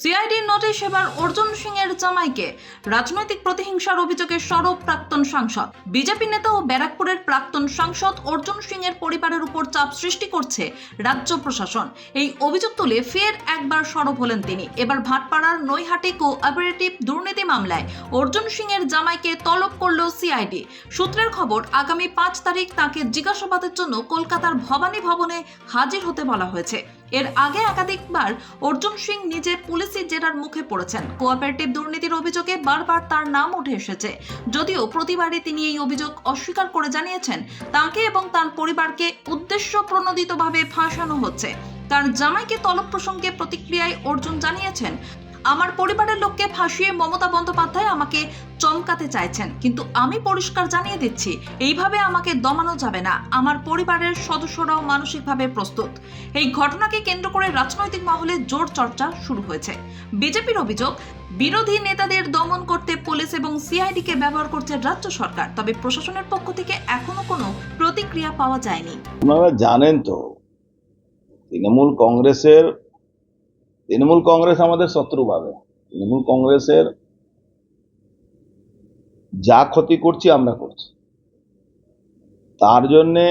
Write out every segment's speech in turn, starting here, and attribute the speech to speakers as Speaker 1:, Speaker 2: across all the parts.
Speaker 1: সিআইডির নোটিশ এবার অর্জুন সিং এর জামাইকে রাজনৈতিক প্রতিহিংসার অভিযোগে সরব প্রাক্তন সাংসদ। বিজেপি নেতা ও ব্যারাকপুরের প্রাক্তন সাংসদ অর্জুন সিং এর পরিবারের উপর চাপ সৃষ্টি করছে রাজ্য প্রশাসন। এই অভিযোগ তুলে ফের একবার সরব হলেন তিনি। এবার ভাটপাড়ার নৈহাটি কোঅপারেটিভ দুর্নীতি মামলায় অর্জুন সিং এর জামাইকে তলব করল সিআইডি। সূত্রের খবর, আগামী 5 তারিখ তাকে জিজ্ঞাসাবাদের জন্য কলকাতার ভবানী ভবনে হাজির হতে বলা হয়েছে। এর আগে একাধিকবার অর্জুন সিং নিজে পুলিশি জেরার মুখে পড়েছেন। কোঅপারেটিভ দুর্নীতির অভিযোগে বারবার তার নাম উঠে এসেছে, যদিও প্রতিবারই তিনি এই অভিযোগ অস্বীকার করে জানিয়েছেন তাকে এবং তার পরিবারকে উদ্দেশ্য প্রণোদিতভাবে ফাঁসানো হচ্ছে। তার জামাইকে তলব প্রসঙ্গে প্রতিক্রিয়ায় অর্জুন জানিয়েছেন, আমার পরিবারের লোককে ফাঁসিয়ে মমতা বন্দ্যোপাধ্যায় আমাকে চমকাতে চাইছেন, কিন্তু আমি পরিষ্কার জানিয়ে দিচ্ছি, এইভাবে আমাকে দমানো যাবে না। আমার পরিবারের সদস্যরাও মানসিকভাবে প্রস্তুত। এই ঘটনাকে কেন্দ্র করে রাজনৈতিক মহলে জোর চর্চা শুরু হয়েছে। বিজেপির অভিযোগ, বিরোধী নেতাদের দমন করতে পুলিশ এবং সিআইডিকে ব্যবহার করছে রাজ্য সরকার। তবে প্রশাসনের পক্ষ থেকে এখনো কোনো প্রতিক্রিয়া পাওয়া যায়নি।
Speaker 2: আপনারা জানেন তো, তৃণমূল কংগ্রেস আমাদের শত্রু ভাবে। তৃণমূল কংগ্রেসের যা ক্ষতি করছি আমরা করছি। তার জন্যে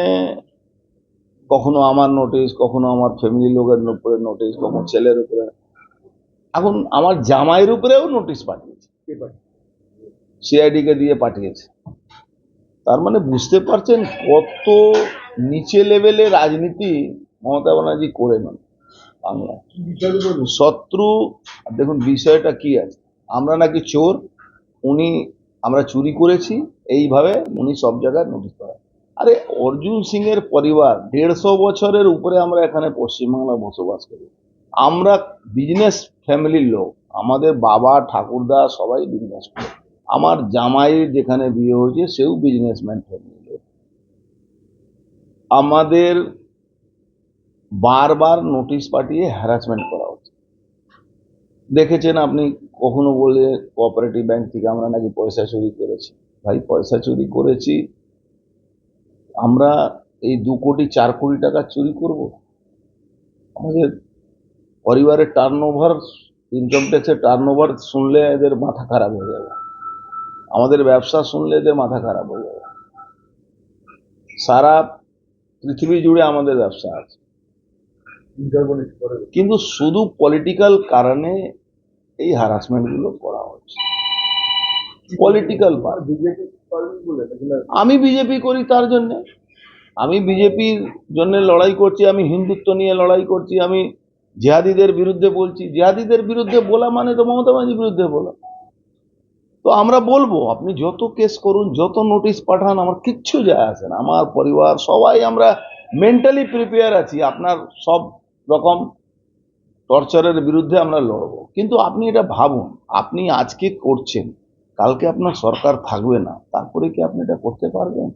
Speaker 2: কখনো আমার নোটিশ, কখনো আমার ফ্যামিলি লোকের উপরে নোটিশ, কখনো ছেলের উপরে, এখন আমার জামাইয়ের উপরেও নোটিশ পাঠিয়েছে, সিআইডি কে দিয়ে পাঠিয়েছে। তার মানে বুঝতে পারছেন কত নিচে লেভেলে রাজনীতি মমতা ব্যানার্জি করে নেন বাংলা। শত্রু, দেখুন বিষয়টা কি আছে, আমরা নাকি চোর, আমরা চুরি করেছি, এইভাবে উনি সব জায়গায় নোটিশ করেন। আরে অর্জুন সিং এর পরিবার 150 বছরের উপরে আমরা এখানে পশ্চিমবাংলায় বসবাস করি। আমরা বিজনেস ফ্যামিলির লোক, আমাদের বাবা ঠাকুরদা সবাই বিজনেস করে। আমার জামাইয়ের যেখানে বিয়ে হয়েছে সেও বিজনেসম্যান ফ্যামিলির লোক। আমাদের বারবার নোটিশ পাঠিয়ে হ্যারাসমেন্ট করা হচ্ছে। দেখেছেন আপনি, কখনো বলে কোঅপারেটিভ ব্যাংক থেকে আমরা নাকি পয়সা চুরি করেছি। ভাই, পয়সা চুরি করেছি আমরা এই 2 কোটি 4 কোটি টাকা চুরি করব? আমাদের পরিবারের টার্নওভার, ইনকাম ট্যাক্সের টার্নওভার শুনলে এদের মাথা খারাপ হয়ে যাবে। আমাদের ব্যবসা শুনলে এদের মাথা খারাপ হয়ে যাবে। সারা পৃথিবী জুড়ে আমাদের ব্যবসা আছে, কিন্তু শুধু পলিটিক্যাল কারণে এই হ্যারাসমেন্ট গুলো করা হচ্ছে। পলিটিক্যাল, আমি বিজেপি করি, তার জন্য আমি বিজেপির জন্য লড়াই করছি, আমি হিন্দুত্ব নিয়ে লড়াই করছি, আমি জিহাদিদের বিরুদ্ধে বলছি। জিহাদিদের বিরুদ্ধে বলা মানে তো মমতা ব্যানার্জির বিরুদ্ধে বলা। তো আমরা বলবো, আপনি যত কেস করুন, যত নোটিশ পাঠান, আমার কিচ্ছু যায় আসে না। আমার পরিবার সবাই আমরা মেন্টালি প্রিপেয়ার আছি আপনার সব রকম টর্চারের বিরুদ্ধে আমরা লড়বো। কিন্তু আপনি এটা ভাবুন, আপনি আজকে করছেন, কালকে আপনার সরকার থাকবে না, তারপরে কি আপনি এটা করতে পারবেন?